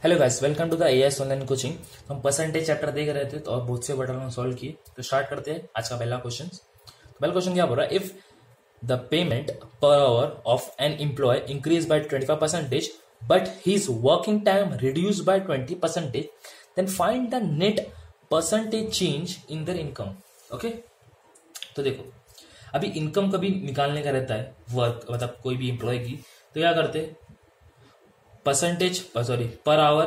Hello guys, welcome to the AS online coaching. हम percentage chapter देख रहे थे तो और बहुत से बटन सॉल्व किए। तो स्टार्ट करते हैं आज का पहला क्वेश्चन। तो पहला क्वेश्चन क्या बोल रहा है, if the payment per hour of an employee increase by 25% but his working time reduce by 20%, then find the net percentage change in their income. Okay, तो देखो अभी इनकम कभी निकालने का रहता है, वर्क मतलब कोई भी एम्प्लॉय की, तो क्या करते हैं, परसेंटेज पर आवर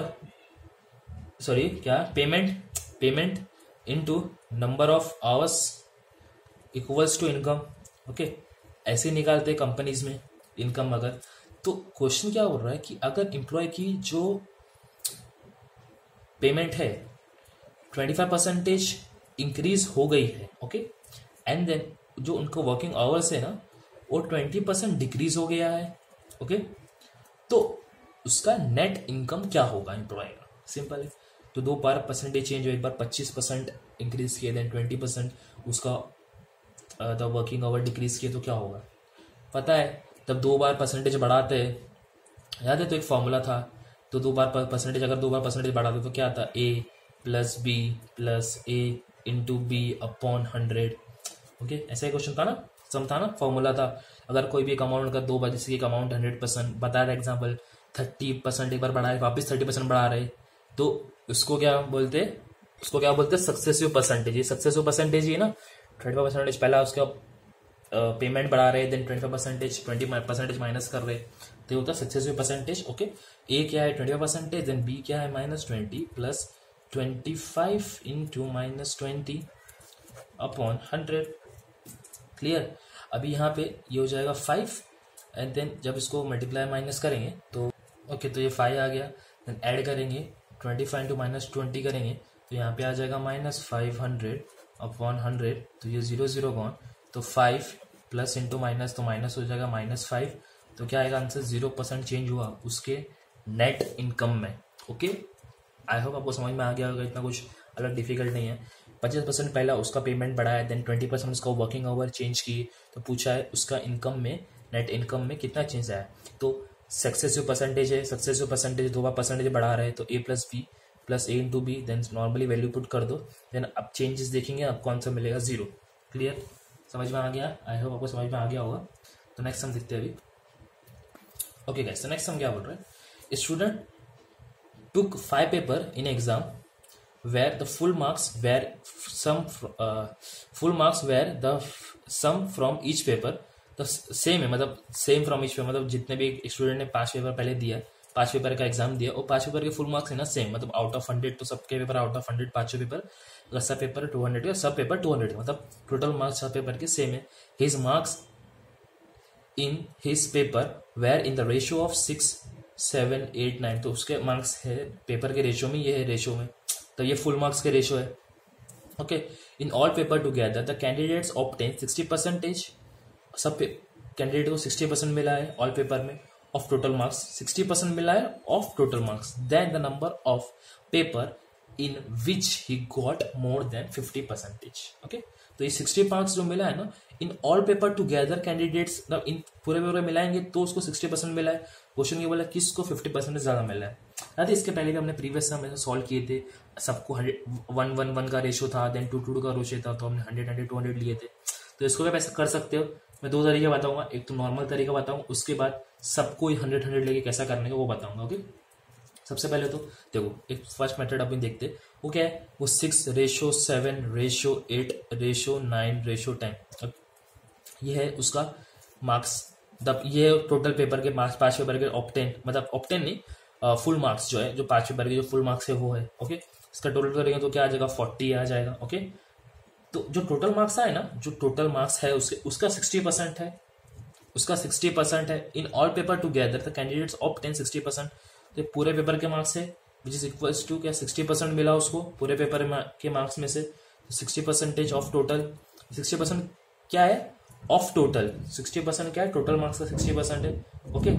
क्या payment into number of hours equals to income. Okay, ऐसे निकालते कंपनीज में इनकम। अगर तो क्वेश्चन क्या बोल रहा है कि अगर एम्प्लॉय की जो पेमेंट है 25% इंक्रीज हो गई है, ओके, एंड देन जो उनको वर्किंग आवर्स है ना वो 20% डिक्रीज हो गया है, ओके, तो उसका नेट इनकम क्या होगा एम्प्लॉय का। सिंपल है। तो दो बार परसेंटेज चेंज हो, एक बार 25% इंक्रीज किए, देन 20% उसका वर्किंग आवर डिक्रीज किए, तो क्या होगा पता है। तब दो बार परसेंटेज बढ़ाते हैं, याद है, तो एक फॉर्मूला था। तो दो बार परसेंटेज, अगर दो बार परसेंटेज बढ़ाते तो क्या आता, ए plus B plus A into B upon 100। Okay, ऐसा ही क्वेश्चन था ना, सम था ना, फॉर्मूला था। अगर कोई भी एक अमाउंट का दो बार, जैसे एक अमाउंट 100% बता रहा एग्जाम्पल 30% एक बार बढ़ा रहे, वापस 30% बढ़ा रहे, तो उसको क्या बोलते, सक्सेसिव परसेंटेज। ये सक्सेसिव परसेंटेज ही है ना। 25% पहला उसका पेमेंट बढ़ा रहे, देन 20% माइनस कर रहे, तो होता है सक्सेसिव परसेंटेज। ओके, ए क्या है 25%, देन बी क्या है -20 प्लस 25 इंटू -20 अपॉन 100। क्लियर। अभी यहाँ पे ये हो जाएगा 5, एंड देन जब इसको मल्टीप्लाई माइनस करेंगे तो ओके, तो ये 5 आ गया। देन ऐड करेंगे 25 इंटू -20 करेंगे तो यहाँ पे आ जाएगा -500 अपॉन 100, तो ये 0 0 गॉन, तो 5 प्लस इंटू माइनस, तो माइनस हो जाएगा -5, तो क्या आएगा आंसर, 0% चेंज हुआ उसके नेट इनकम में। ओके, आई होप आपको समझ में आ गया होगा, इतना कुछ अलग डिफिकल्ट नहीं है। 25% पहला उसका पेमेंट बढ़ाया, देन 20% उसका वर्किंग आवर चेंज की, तो पूछा है उसका इनकम में, नेट इनकम में कितना चेंज आया। तो सक्सेसिव परसेंटेज है, सक्सेसिव परसेंटेज दो बार परसेंटेज बढ़ा रहे हैं, तो A plus B plus A into B, then normally value put कर दो, देन अब चेंजेस देखेंगे, आपको आंसर मिलेगा 0। क्लियर, समझ में आ गया, आई होप आपको समझ में आ गया होगा। तो नेक्स्ट हम देखते हैं अभी। ओके गाइस, तो नेक्स्ट हम क्या बोल रहे हैं, student took 5 paper in exam where the full marks were the sum from each paper तो सेम है, मतलब सेम फ्रॉम ईच पेपर, मतलब जितने भी स्टूडेंट ने 5 पेपर पहले दिया, 5 पेपर का एग्जाम दिया, और 5 पेपर के फुल मार्क्स है ना सेम, मतलब आउट ऑफ 100, तो सबके पेपर आउट ऑफ 100 5 पेपर, अगर सब पेपर 200 है, सब पेपर 200, मतलब टोटल मार्क्स सब पेपर के सेम है। His marks in his paper were in the ratio of 6 7 8 9, तो उसके मार्क्स है पेपर के रेशियो में, ये है रेशियो में, तो ये फुल मार्क्स के रेशियो है। Okay, in all paper together the candidates obtain 60%, सब कैंडिडेट को 60% मिला है ऑल पेपर में ऑफ टोटल मार्क्स, 60% मिला है of total marks, then the number of paper in which he got more than 50%। Okay, तो ये 60 मार्क्स जो मिला है ना, in all paper together candidates, मतलब इन पूरे पेपर मिलाएंगे तो उसको 60% मिला है। क्वेश्चन ये बोला किसको 50% ज्यादा मिला है। याद है, इसके पहले भी हमने प्रीवियस में सॉल्व किए थे, सबको 1 का रेशियो था, देन 2 का रेशियो था, तो हमने 100 200 लिए थे। तो इसको भी आप ऐसा कर सकते हो। मैं दो तरीके बताऊंगा, एक तो नॉर्मल तरीका बताऊंगा, उसके बाद सबको 100 लेके कैसा करने का वो बताऊंगा। ओके, सबसे पहले तो देखो एक फर्स्ट मेथड अपन देखते हैं, वो क्या है, वो 6:7:8:9:10। ये है उसका मार्क्स, ये टोटल पेपर के मार्क्स, 5 पेपर के ऑप्टेन, मतलब ऑप्टेन नहीं, फुल मार्क्स जो है, जो 5 पेपर के जो फुल मार्क्स है वो है। ओके, इसका टोटल करेंगे तो क्या आ जाएगा, 40 आ जाएगा। ओके, तो जो टोटल मार्क्स आए ना, जो टोटल मार्क्स है उसका 60% है, उसका 60% है। इन all paper together the candidates obtain 60%, तो पूरे पेपर के मार्क्स है विच इज इक्वल्स टू क्या, 60% मिला उसको पूरे पेपर के मार्क्स में से, 60% ऑफ टोटल, 60% क्या है ऑफ टोटल, 60% क्या है टोटल मार्क्स का 60% है। ओके,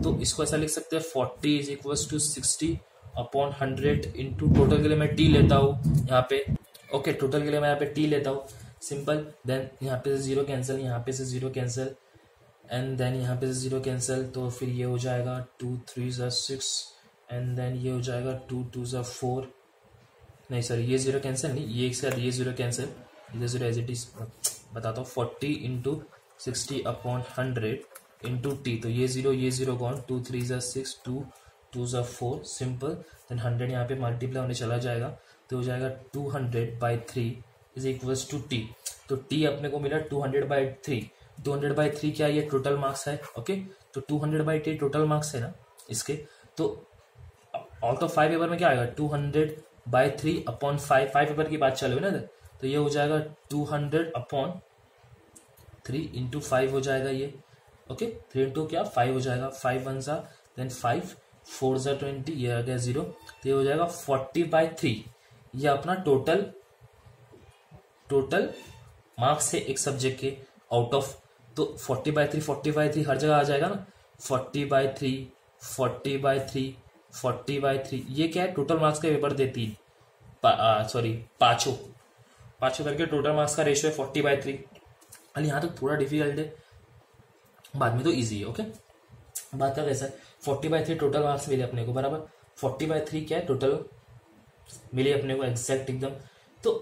तो इसको ऐसा लिख सकते हैं 40 is equals to 60 upon 100 into total के लिए मैं टी लेता हूँ यहाँ पे। ओके, टोटल के लिए मैं यहाँ पे टी लेता हूँ, सिंपल। देन यहाँ पे से 0 कैंसिल, यहाँ पे से 0 कैंसिल, एंड देन यहाँ पे से 0 कैंसिल, तो फिर ये हो जाएगा 2 3 6 एंड देन ये हो जाएगा 2 2 ज़ा 4, नहीं सॉरी ये जीरो कैंसिल नहीं, ये एक साथ ये जीरो कैंसिल, इधर जीरो एज इट इज बताता हूँ, 40 इंटू 60/100 इंटू टी, तो ये जीरो गॉन, 2 3 ज़ा 6, 2 2 ज़ा 4, सिंपल, देन 100 यहाँ पे मल्टीप्लाई होने चला जाएगा, तो हो जाएगा 200/3 इज इक्वल्स टू टी। तो टी अपने को मिला 200/3, 200/3 क्या ये टोटल मार्क्स है, ओके। तो 200/3 टोटल मार्क्स है ना इसके, तो आउट ऑफ 5 पेपर में क्या आएगा, 200/3/5, 5 पेपर की बात चल रही है ना, तो ये हो जाएगा 200/3 इंटू 5 हो जाएगा ये, ओके। 3 इंटू क्या 5 हो जाएगा, 5 1 ज़ा, देन 5 4 ज़ा 20, ये आ गया 0, तो ये हो जाएगा 40/3, ये अपना टोटल मार्क्स है एक सब्जेक्ट के आउट ऑफ, तो 40/3 हर जगह आ जाएगा ना, 40/3 40/3 40/3, ये क्या है टोटल मार्क्स का पेपर दे 3 सॉरी पांचों करके टोटल मार्क्स का रेशियो है 40/3। अरे यहाँ तक थोड़ा डिफिकल्ट है, बाद में तो इजी है, ओके। बात का कैसा है, 40/3 टोटल मार्क्स मिले अपने को, बराबर 40/3 क्या है टोटल मिले अपने को एग्जैक्ट एकदम। तो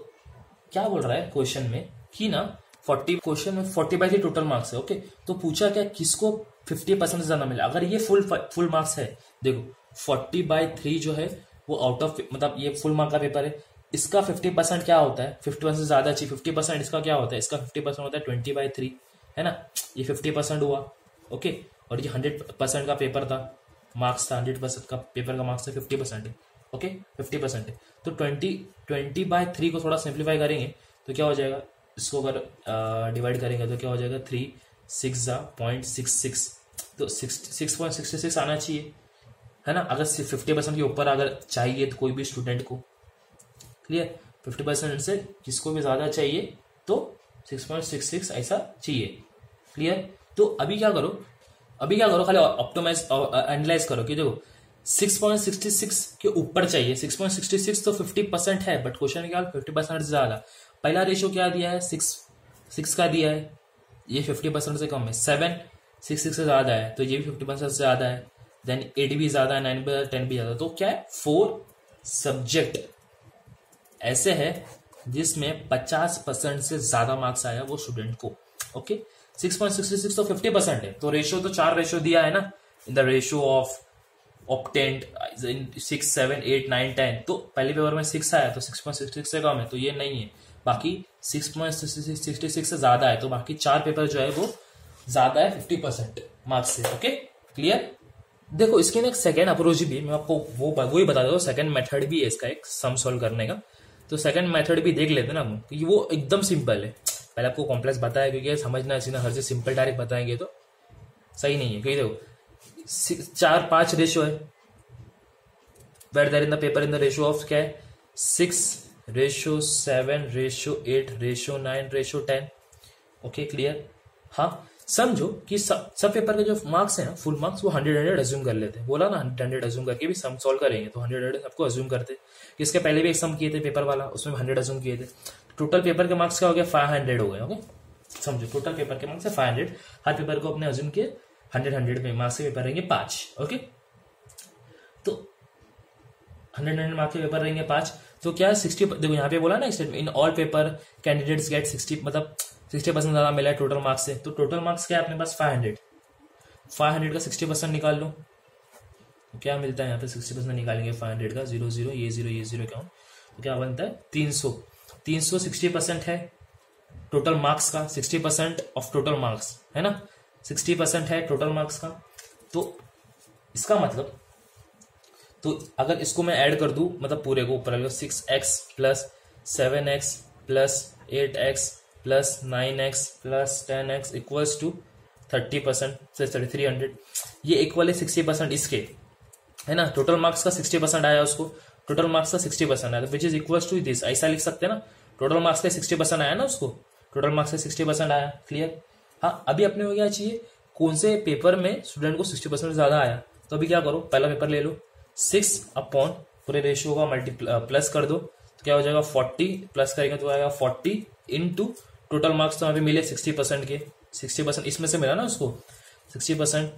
क्या बोल रहा है क्वेश्चन में कि ना 40/3 टोटल मार्क्स है, ओके। तो पूछा क्या किसको 50% से ज्यादा मिला, अगर ये फुल मार्क्स है, देखो 40/3 जो है वो आउट ऑफ, मतलब ये फुल मार्क का पेपर है, इसका 50% क्या होता है, 50% से ज्यादा चाहिए, 50% इसका क्या होता है, इसका 50% होता है 20/3, है ना, ये 50% हुआ, ओके। और ये 100% का पेपर था, मार्क्स था, 100% का पेपर का मार्क्स था 50% है, ओके 50% है। तो 20/3 को थोड़ा सिंप्लीफाई करेंगे तो क्या हो जाएगा, इसको अगर डिवाइड करेंगे तो क्या हो जाएगा, 3 6 ज़ा 0.66, तो 6.66 आना चाहिए, है ना। अगर 50% के ऊपर अगर चाहिए तो कोई भी स्टूडेंट को, क्लियर, 50% से किसको भी ज्यादा चाहिए तो 6.66 ऐसा चाहिए, क्लियर। तो अभी क्या करो खाली ऑप्टिमाइज एनालाइज करो कि देखो 6.66 के ऊपर चाहिए, 6.66 तो 50% है, बट क्वेश्चन क्या 50% से ज्यादा, पहला रेशियो क्या दिया है 6 का दिया है, ये 50% से कम है, 7 6 से ज्यादा है, तो ये भी 50% से ज्यादा है, देन 8 भी ज्यादा है, 9 भी 10 भी ज्यादा, तो क्या है 4 सब्जेक्ट ऐसे है जिसमें 50% से ज्यादा मार्क्स आया वो स्टूडेंट को, ओके। 6.66 तो 50% है, तो रेशियो तो 4 रेशियो दिया है ना, इन द रेशियो ऑफ ऑप्टेंट 6 7 8 9 10, तो पहले पेपर में 6 आया तो 6.66 से कम है, तो ये नहीं है, बाकी 6.66 से ज्यादा है, तो बाकी 4 पेपर जो है वो ज्यादा है 50% मार्क्स से, ओके क्लियर। देखो इसके ना एक सेकेंड अप्रोच भी, मैं आपको वही बता देता हूँ, सेकेंड मेथड भी है इसका एक सम सॉल्व करने का, तो सेकंड मेथड भी देख लेते ना हम, क्योंकि वो एकदम सिंपल है, पहले आपको कॉम्प्लेक्स बताया क्योंकि समझना चाहिए ना, हर से सिंपल डायरेक्ट बताएंगे तो सही नहीं है, क्योंकि देखो 4 5 रेशियो है, where there in the paper in the ratio of क्या है 6:7:8:9:10, ओके क्लियर। हाँ समझो कि सब पेपर के जो मार्क्स है ना फुल मार्क्स वो 100 अज्यूम कर लेते हैं, बोला ना 100 अज्यूम करके भी सम सॉल्व करेंगे तो 100 सबको अज्यूम करते, इसके पहले भी एक सम किए थे पेपर वाला, उसमें 100 अज्यूम किए थे, टोटल पेपर के मार्क्स क्या हो गया 500 हो गए, ओके समझो टोटल पेपर के मार्क्स है 500, हर पेपर को अपने अज्यूम किए 100 में मार्क्स के पेपर रहेंगे 5, ओके। तो 100 मार्क्स के पेपर रहेंगे 5, तो क्या 60, देखो यहाँ पे बोला ना in all paper candidates get 60, मतलब 60% ज्यादा मिला है टोटल मार्क्स से, तो टोटल मार्क्स क्या है अपने पास 500 का 60% निकाल लो, तो क्या मिलता है यहाँ पे 60% निकालेंगे 500 का, 0 0 ये 0 क्या, तो क्या बनता है 300 60% है टोटल मार्क्स का, 60% ऑफ टोटल मार्क्स है ना, 60% है टोटल मार्क्स का, तो इसका मतलब, तो अगर इसको मैं ऐड कर दूं मतलब पूरे को ऊपर 6x plus 7x plus 8x plus 9x plus 10x equals to 30% से 300, ये इक्वल है 60% इसके, है ना, टोटल मार्क्स का 60% आया उसको, टोटल मार्क्स का 60% आया, which is equals to this, ऐसा लिख सकते हैं ना, टोटल मार्क्स का 60% आया ना उसको, टोटल मार्क्स का 60% आया, क्लियर। हाँ अभी अपने को क्या चाहिए, कौन से पेपर में स्टूडेंट को 60% ज्यादा आया, तो अभी क्या करो पहला पेपर ले लो, 6 अपॉन पूरे रेशियो का प्लस कर दो, तो क्या हो जाएगा 40 प्लस करेंगे तो आएगा 40 इंटू टोटल मार्क्स तो यहाँ पे मिले 60% के, 60% इसमें से मिला ना उसको 60%,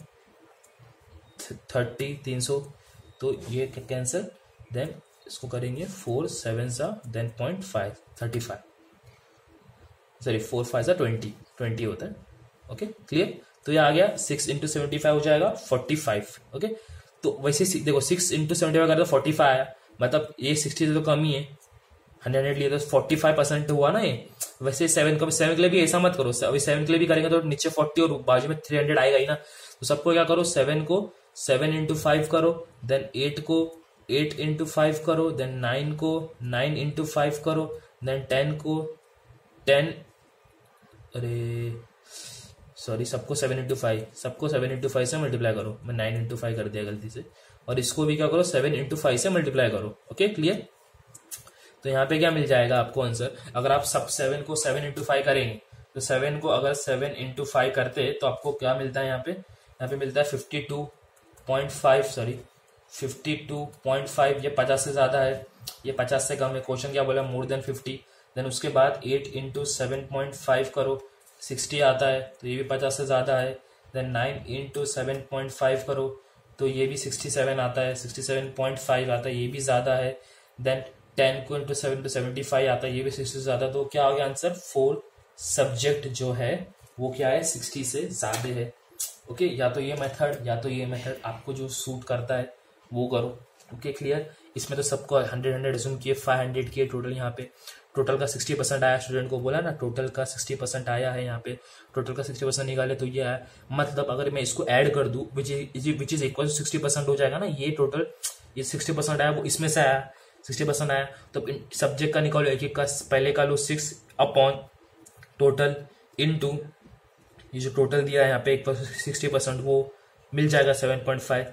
30 300 तो ये कैंसिल, देन इसको करेंगे 4 7 सा देन 0.5 35, सॉरी 4 5 सा 20 होता है। Okay clear. तो ये आ गया 6 इंटू 75 हो जाएगा 45। ओके तो वैसे देखो 6 इंटू 75 कर तो 45 आया, मतलब ये 60 से तो कम ही है, 100 लिए तो 45% हुआ ना ये। वैसे 7 के लिए भी ऐसा मत करो, अभी 7 के लिए भी करेंगे तो नीचे 40 और बाजू में 300 आएगा ही ना। तो सबको क्या करो, 7 को 7 इंटू 5 करो, देन 8 को 8 इंटू 5 करो, देन 9 को 9 इंटू 5 करो, देन 10 को 10, अरे सॉरी सबको 7 इंटू 5, सबको 7 इंटू 5 से मल्टीप्लाई करो, मैं 9 इंटू 5 कर दिया गलती से, और इसको भी क्या करो 7 इंटू 5 से मल्टीप्लाई करो। Okay clear. तो यहाँ पे क्या मिल जाएगा आपको आंसर, अगर आप सब 7 को 7 इंटू 5 करेंगे तो 7 को अगर 7 इंटू 5 करते तो आपको क्या मिलता है, यहाँ पे मिलता है 52.5, सॉरी 52.5, ये 50 से ज्यादा है, ये 50 से कम है। क्वेश्चन क्या बोला, मोर देन 50। देन उसके बाद 8 इंटू 7.5 करो, 60 आता है, तो ये भी 50 से ज्यादा है। देन 9 इंटू 7.5 करो तो ये भी 67 आता है, 67.5 आता है, ये भी ज्यादा है। देन 10 को इंटू 7 टू 75 आता है, ये भी 60 से ज्यादा। तो क्या हो गया आंसर, 4 सब्जेक्ट जो है वो क्या है 60 से ज्यादा है। ओके या तो ये मेथड या तो ये मेथड, आपको जो सूट करता है वो करो। Okay clear. इसमें तो सबको 100 एज्यूम किए, 500 किए टोटल। यहाँ पे टोटल का 60% आया, स्टूडेंट को बोला ना टोटल का 60% आया है, यहाँ पे टोटल का 60% निकाले तो ये आया। मतलब अगर मैं इसको ऐड कर दूं विच इज इक्वल 60% हो जाएगा ना, ये टोटल ये 60% आया वो इसमें से आया, 60% आया। तो सब्जेक्ट का निकालो, एक एक का पहले का लो 6 अपॉन टोटल इनटू ये जो टोटल दिया है यहाँ पे 60% वो मिल जाएगा 7.5,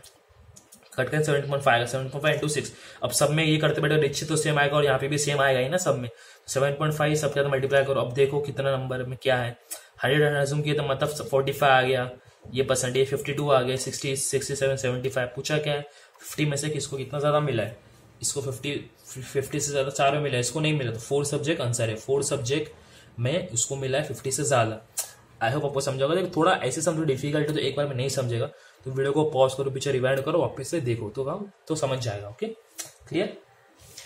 कट कर 7.5 आएगा, 7.5 इंटू 6। अब सब में ये करते बैठे नीचे तो सेम आएगा और यहाँ पे भी सेम आएगा ही ना सब में, 7.5 सब क्या मल्टीप्लाई करो। अब देखो कितना नंबर में क्या है, 100 एज्यूम किए तो मतलब 45 आ गया, ये परसेंटेज 52 आ गया, 60 67 75। पूछा क्या है 50 में से किसको कितना ज्यादा मिला है, इसको 50 से ज्यादा 4 में मिला है, इसको नहीं मिला। तो 4 सब्जेक्ट आंसर है, 4 सब्जेक्ट में उसको मिला है 50 से ज्यादा। आई होप आपको समझोगा। लेकिन थोड़ा ऐसे समझो डिफिकल्ट है तो एक बार में नहीं समझेगा तो वीडियो को पॉज करो, पीछे रिवाइंड करो, वापस से देखो तो समझ जाएगा। ओके क्लियर,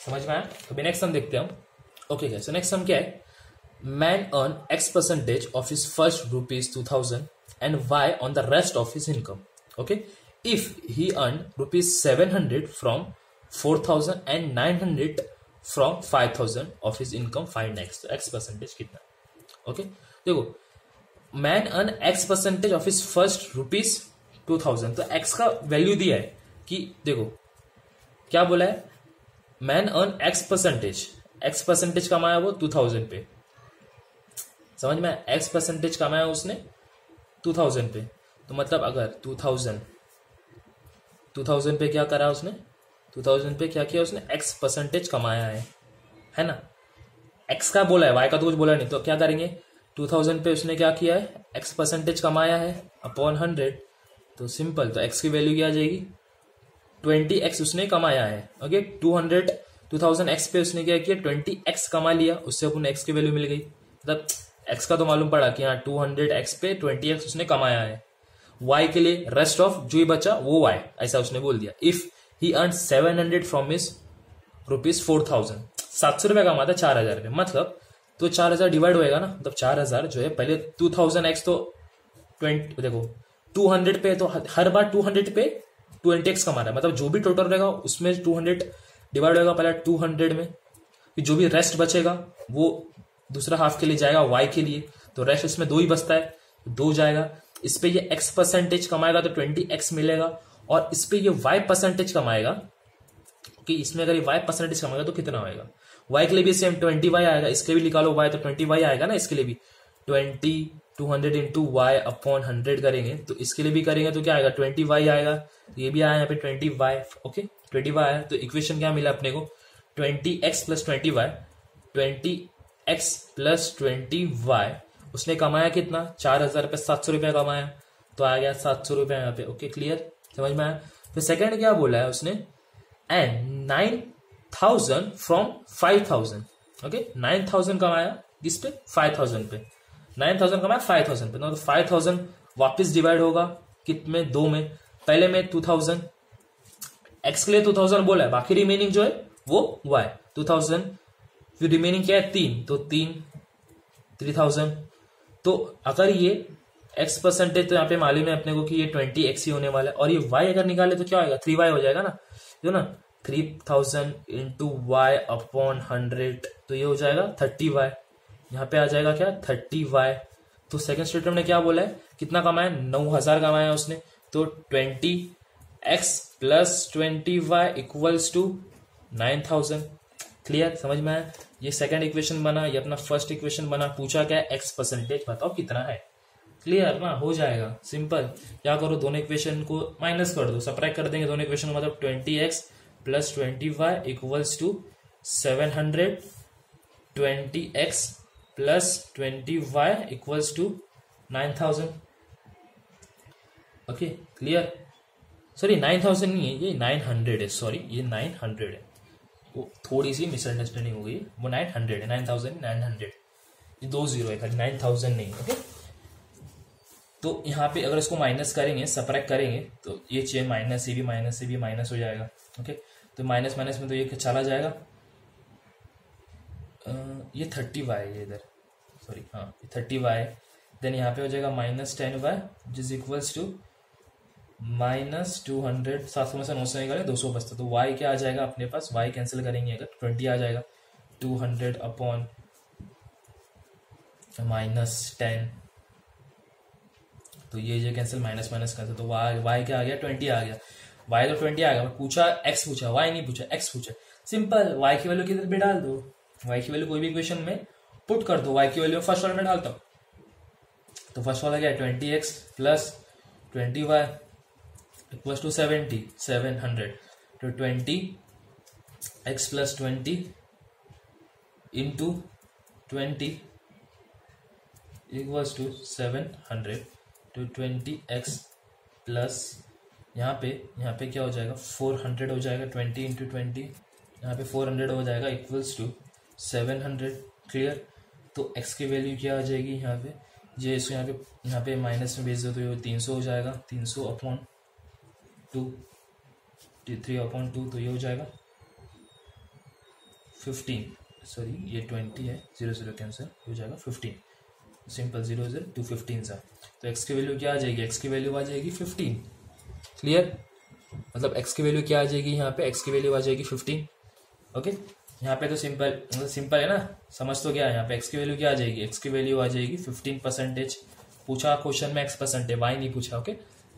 समझ में आया। तो नेक्स्ट सम देखते हैं हम। Okay guys, so next sum क्या है, man earn X% of his first ₹2000 and Y on the rest of his income. Okay if he earn ₹700 from 4000 and 900 from 5000 of his income, find X% कितना। Okay देखो, man earn X% of his first ₹2000, तो X का value दिया है कि देखो क्या बोला है, मैन अर्न X% कमाया वो 2000 पे, समझ में, X% कमाया उसने 2000 पे। तो मतलब अगर 2000 पे क्या करा उसने, 2000 पे क्या किया उसने, X% कमाया है ना। X का बोला है, Y का तो कुछ बोला नहीं, तो क्या करेंगे 2000 पे उसने क्या किया है, X% कमाया है अपॉन 100, तो सिंपल, तो X की वैल्यू क्या आ जाएगी 20X उसने कमाया है। ओके 2000 X पे उसने क्या किया 20X कमा लिया, उससे अपन X की वैल्यू मिल गई। मतलब X का तो मालूम पड़ा कि हाँ 200X पे 20X उसने कमाया है। Y के लिए रेस्ट ऑफ जो ही बचा वो Y, ऐसा उसने बोल दिया। If he earn 700 from his ₹4000, 700 रुपये कमाता 4000 रुपये, मतलब तो 4000 डिवाइड होएगा ना, मतलब 4000 जो है पहले 2000X तो 20, देखो 200 पे तो हर बार 200 पे 20X कमा रहा है, मतलब जो भी टोटल रहेगा उसमें 200 डिवाइड होगा पहले 200 में, फिर जो भी रेस्ट बचेगा वो दूसरा हाफ के लिए जाएगा Y के लिए, तो रेस्ट इसमें 2 ही बचता है, 2 जाएगा। इस पे ये X% कमाएगा तो 20X मिलेगा, और इस पे ये Y% कमाएगा कि इसमें अगर ये Y% कमाएगा तो कितना होएगा। Y के लिए भी सेम 20Y आएगा, इसके भी निकालो Y तो 20Y आएगा ना, इसके लिए भी 200 इंटू Y अपॉन 100 करेंगे, तो इसके लिए भी करेंगे तो क्या आएगा 20Y आएगा, ये भी आया यहाँ पे 20Y। ओके 20Y आया, तो इक्वेशन क्या मिला अपने को 20X plus 20Y, 20X plus 20Y। उसने कमाया कितना 4000 पे 700 रुपया कमाया, तो आ गया 700 रुपया यहाँ पे। ओके क्लियर, समझ में आया। फिर सेकंड क्या बोला है उसने, एंड 9000 फ्रॉम 5000। ओके 9000 कमाया किस पे 5000 पे, 9000 कमाया 5000 पे, तो 5000 वापस डिवाइड होगा कितने 2 में, पहले में 2000 एक्स के लिए 2000 बोला है, बाकी रिमेनिंग जो है वो वाई 2000, फिर रिमेनिंग क्या है 3, तो 3000। तो अगर ये एक्स परसेंटेज, तो यहाँ पे मालूम है अपने को कि ये 20x ही होने वाला है, और ये y अगर निकाले तो क्या होगा 3y हो जाएगा ना, जो ना 3000 इंटू वाई अपॉन 100, तो ये हो जाएगा 30y। यहाँ पे आ जाएगा क्या 30y। तो सेकंड स्टेटमेंट ने क्या बोला है, कितना कमाया 9000 कमाया उसने, तो 20x plus 20y equals to 9000। Clear, समझ में आया। ये सेकंड इक्वेशन बना, ये अपना फर्स्ट इक्वेशन बना। पूछा क्या है x परसेंटेज बताओ कितना है। क्लियर ना, हो जाएगा सिंपल। क्या करो, दोनों इक्वेशन को माइनस कर दो, सब्ट्रैक्ट कर देंगे दोनों इक्वेशन को, मतलब 20x plus 20y equals to 700, 20x plus 20y equals to 9000। Okay clear, sorry 9000 नहीं है, ये 900 है, सॉरी ये 900 है, वो थोड़ी सी मिसअंडरस्टैंडिंग हो गई, वो 900 है, 9900, ये 20 है खाली, 9000 नहीं। ओके, तो यहाँ पे अगर इसको माइनस करेंगे, सब्ट्रैक्ट करेंगे, तो ये चेन माइनस, ये भी माइनस, ये भी माइनस हो जाएगा। ओके, तो माइनस माइनस में तो ये चला जाएगा, ये 30y है इधर, सॉरी हाँ 30y, देन यहाँ पे हो जाएगा minus 10y which is equals to minus 200, 700 में से 900 निकाले 200 बचता, तो y क्या आ जाएगा अपने पास, y कैंसिल करेंगे अगर 20 आ जाएगा, 200 अपॉन माइनस 10, तो ये कैंसिल, माइनस माइनस कैंसिल, तो y क्या आ गया 20 आ गया, y तो 20 आ गया। पूछा x पूछा, y नहीं पूछा, x पूछा, सिंपल y की वैल्यू किधर भी डाल दो, y की वैल्यू कोई भी इक्वेशन में पुट कर दो, y की वैल्यू फर्स्ट वाले में डालता हूँ, तो फर्स्ट वाला क्या है 20x plus 20y equals to 700, तो 20x plus 20 into 20 equals to 700, तो 20x प्लस यहाँ पे क्या हो जाएगा 400 हो जाएगा, 20 इंटू 20 यहाँ पे 400 हो जाएगा इक्वल्स टू 700। क्लियर, तो x की वैल्यू क्या आ जाएगी यहाँ पे, ये इसको यहाँ पे माइनस में भेज दो, तो ये 300 हो जाएगा, 300 अपॉन 2, 3 अपॉन 2, तो ये हो जाएगा 15, सॉरी ये 20 है, 0 कैंसिल हो जाएगा 15, सिंपल 0 0 2 15 सा, तो x की वैल्यू क्या आ जाएगी, x की वैल्यू आ जाएगी 15। क्लियर, मतलब x की वैल्यू क्या आ जाएगी यहाँ पे, x की वैल्यू आ जाएगी 15। ओके, यहाँ पे तो सिंपल है ना, समझ तो गया। यहाँ पे x की वैल्यू क्या आ जाएगी, x की वैल्यू आ जाएगी 15%। पूछा क्वेश्चन में x परसेंटेज, y नहीं पूछा। ओके,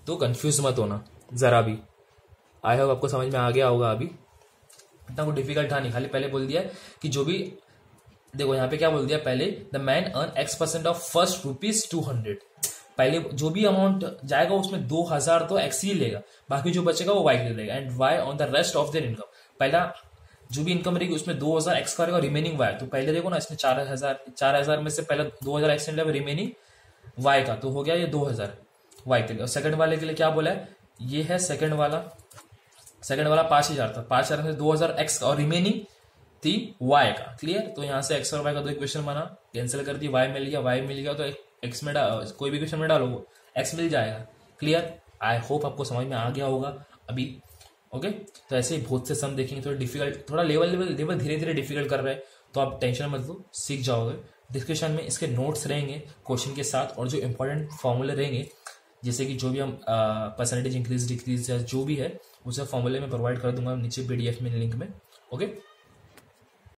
तो कंफ्यूज मत होना जरा भी, आई होप आपको समझ में आ गया होगा। अभी इतना कुछ डिफिकल्ट था नहीं, खाली पहले बोल दिया कि जो भी देखो यहाँ पे क्या बोल दिया, पहले the man earn x% of first ₹200, पहले जो भी अमाउंट जाएगा उसमें 2000 तो x ही लेगा, बाकी जो बचेगा वो y ले लेगा, and y on the rest of their income, पहला जो भी इनकम रहेगी उसमें 2000 x करेगा, रिमेनिंग y। तो पहले देखो ना, इसमें 4000 में से पहले 2000 x ले, रिमेनिंग y का, तो हो गया ये 2000 y के लिए। और सेकंड वाले के लिए क्या बोला है, ये है सेकंड वाला 5000 था, 5000 में 2000 x और रिमेनिंग थी y का। क्लियर, तो यहाँ से x और y का दो इक्वेशन बना, कैंसिल कर दी, y मिल गया, तो x में कोई भी इक्वेशन में डालो वो x मिल जाएगा। क्लियर, आई होप आपको समझ में आ गया होगा अभी। ओके, तो ऐसे ही बहुत से सम देखेंगे, थोड़ा डिफिकल्ट, थोड़ा लेवल धीरे धीरे डिफिकल्ट कर रहे हैं, तो आप टेंशन मत लो, सीख जाओगे। डिस्क्रिप्शन में इसके नोट्स रहेंगे क्वेश्चन के साथ, और जो इंपॉर्टेंट फॉर्मूले रहेंगे, जैसे कि जो भी हम परसेंटेज इंक्रीज डिक्रीज या जो भी है, उसे फॉर्मूले में प्रोवाइड कर दूंगा नीचे PDF में लिंक में। ओके।